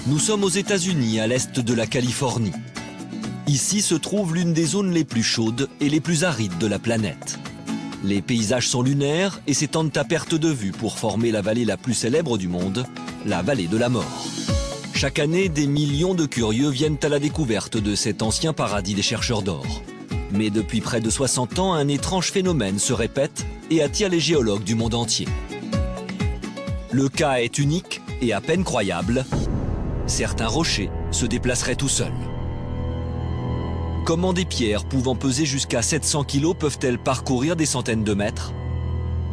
Nous sommes aux États-Unis, à l'est de la Californie. Ici se trouve l'une des zones les plus chaudes et les plus arides de la planète. Les paysages sont lunaires et s'étendent à perte de vue pour former la vallée la plus célèbre du monde, la vallée de la mort. Chaque année, des millions de curieux viennent à la découverte de cet ancien paradis des chercheurs d'or. Mais depuis près de 60 ans, un étrange phénomène se répète et attire les géologues du monde entier. Le cas est unique et à peine croyable. Certains rochers se déplaceraient tout seuls. Comment des pierres pouvant peser jusqu'à 700 kg peuvent-elles parcourir des centaines de mètres?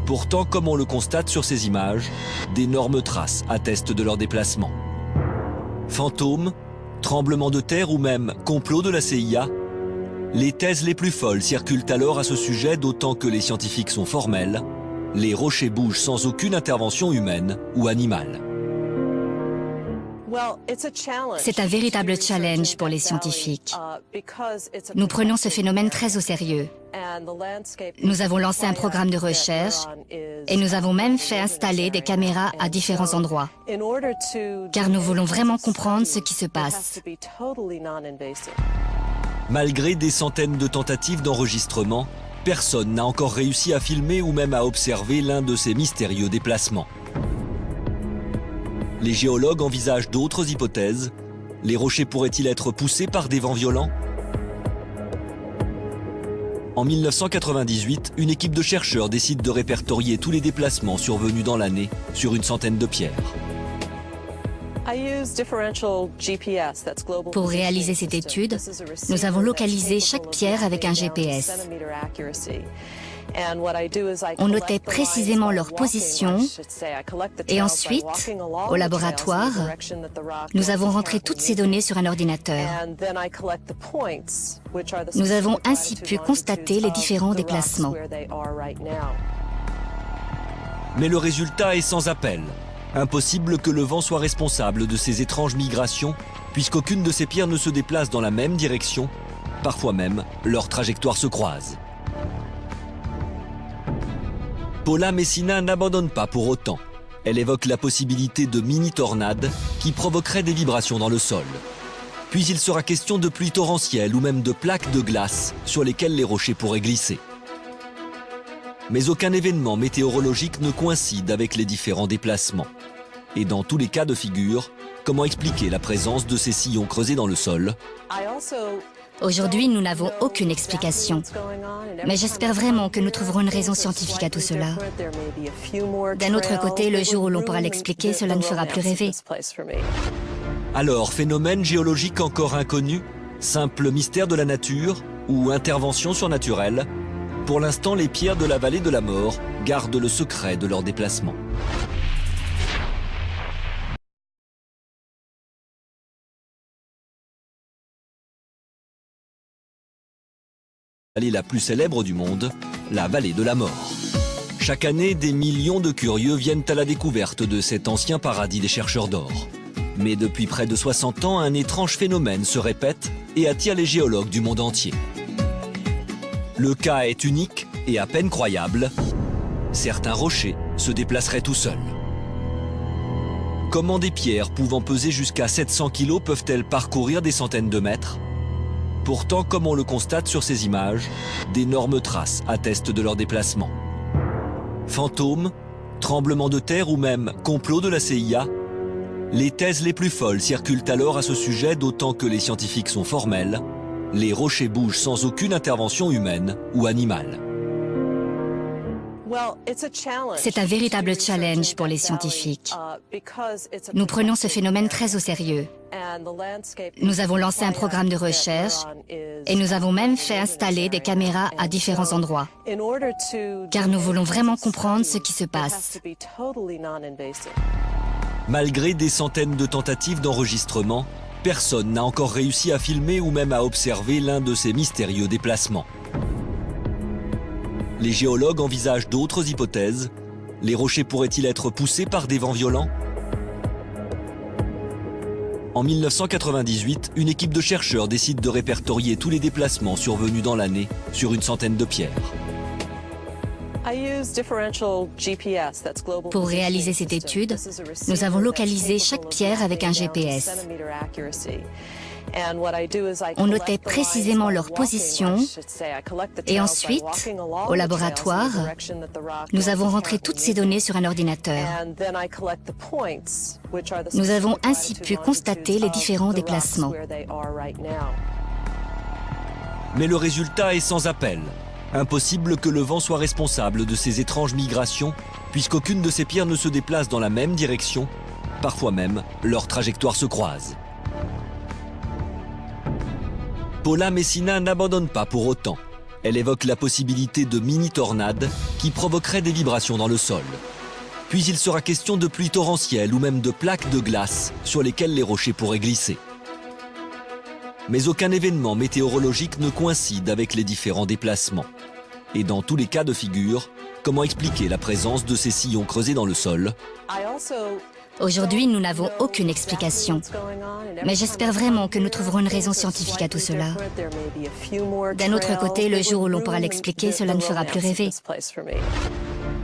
Pourtant, comme on le constate sur ces images, d'énormes traces attestent de leur déplacement. Fantômes, tremblements de terre ou même complot de la CIA, les thèses les plus folles circulent alors à ce sujet, d'autant que les scientifiques sont formels. Les rochers bougent sans aucune intervention humaine ou animale. C'est un véritable challenge pour les scientifiques. Nous prenons ce phénomène très au sérieux. Nous avons lancé un programme de recherche et nous avons même fait installer des caméras à différents endroits, car nous voulons vraiment comprendre ce qui se passe. Malgré des centaines de tentatives d'enregistrement, personne n'a encore réussi à filmer ou même à observer l'un de ces mystérieux déplacements. Les géologues envisagent d'autres hypothèses. Les rochers pourraient-ils être poussés par des vents violents? En 1998, une équipe de chercheurs décide de répertorier tous les déplacements survenus dans l'année sur une centaine de pierres. Pour réaliser cette étude, nous avons localisé chaque pierre avec un GPS. On notait précisément leur position et ensuite, au laboratoire, nous avons rentré toutes ces données sur un ordinateur. Nous avons ainsi pu constater les différents déplacements. Mais le résultat est sans appel. Impossible que le vent soit responsable de ces étranges migrations, puisqu'aucune de ces pierres ne se déplace dans la même direction. Parfois même, leurs trajectoires se croisent. Paula Messina n'abandonne pas pour autant. Elle évoque la possibilité de mini-tornades qui provoqueraient des vibrations dans le sol. Puis il sera question de pluies torrentielles ou même de plaques de glace sur lesquelles les rochers pourraient glisser. Mais aucun événement météorologique ne coïncide avec les différents déplacements. Et dans tous les cas de figure, comment expliquer la présence de ces sillons creusés dans le sol? Aujourd'hui, nous n'avons aucune explication. Mais j'espère vraiment que nous trouverons une raison scientifique à tout cela. D'un autre côté, le jour où l'on pourra l'expliquer, cela ne fera plus rêver. Alors, phénomène géologique encore inconnu, simple mystère de la nature ou intervention surnaturelle? Pour l'instant, les pierres de la vallée de la mort gardent le secret de leur déplacement. La vallée la plus célèbre du monde, la vallée de la mort. Chaque année, des millions de curieux viennent à la découverte de cet ancien paradis des chercheurs d'or. Mais depuis près de 60 ans, un étrange phénomène se répète et attire les géologues du monde entier. Le cas est unique et à peine croyable. Certains rochers se déplaceraient tout seuls. Comment des pierres pouvant peser jusqu'à 700 kg peuvent-elles parcourir des centaines de mètres? Pourtant, comme on le constate sur ces images, d'énormes traces attestent de leur déplacement. Fantômes, tremblements de terre ou même complot de la CIA, les thèses les plus folles circulent alors à ce sujet, d'autant que les scientifiques sont formels. Les rochers bougent sans aucune intervention humaine ou animale. C'est un véritable challenge pour les scientifiques. Nous prenons ce phénomène très au sérieux. Nous avons lancé un programme de recherche et nous avons même fait installer des caméras à différents endroits, car nous voulons vraiment comprendre ce qui se passe. Malgré des centaines de tentatives d'enregistrement, personne n'a encore réussi à filmer ou même à observer l'un de ces mystérieux déplacements. Les géologues envisagent d'autres hypothèses. Les rochers pourraient-ils être poussés par des vents violents? En 1998, une équipe de chercheurs décide de répertorier tous les déplacements survenus dans l'année sur une centaine de pierres. Pour réaliser cette étude, nous avons localisé chaque pierre avec un GPS. On notait précisément leur position et ensuite, au laboratoire, nous avons rentré toutes ces données sur un ordinateur. Nous avons ainsi pu constater les différents déplacements. Mais le résultat est sans appel. Impossible que le vent soit responsable de ces étranges migrations, puisqu'aucune de ces pierres ne se déplace dans la même direction. Parfois même, leurs trajectoires se croisent. Paula Messina n'abandonne pas pour autant. Elle évoque la possibilité de mini-tornades qui provoqueraient des vibrations dans le sol. Puis il sera question de pluies torrentielles ou même de plaques de glace sur lesquelles les rochers pourraient glisser. Mais aucun événement météorologique ne coïncide avec les différents déplacements. Et dans tous les cas de figure, comment expliquer la présence de ces sillons creusés dans le sol? Aujourd'hui, nous n'avons aucune explication. Mais j'espère vraiment que nous trouverons une raison scientifique à tout cela. D'un autre côté, le jour où l'on pourra l'expliquer, cela ne fera plus rêver.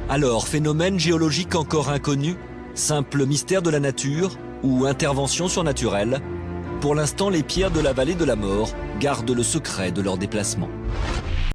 Alors, phénomène géologique encore inconnu, simple mystère de la nature ou intervention surnaturelle? Pour l'instant, les pierres de la vallée de la mort gardent le secret de leur déplacement.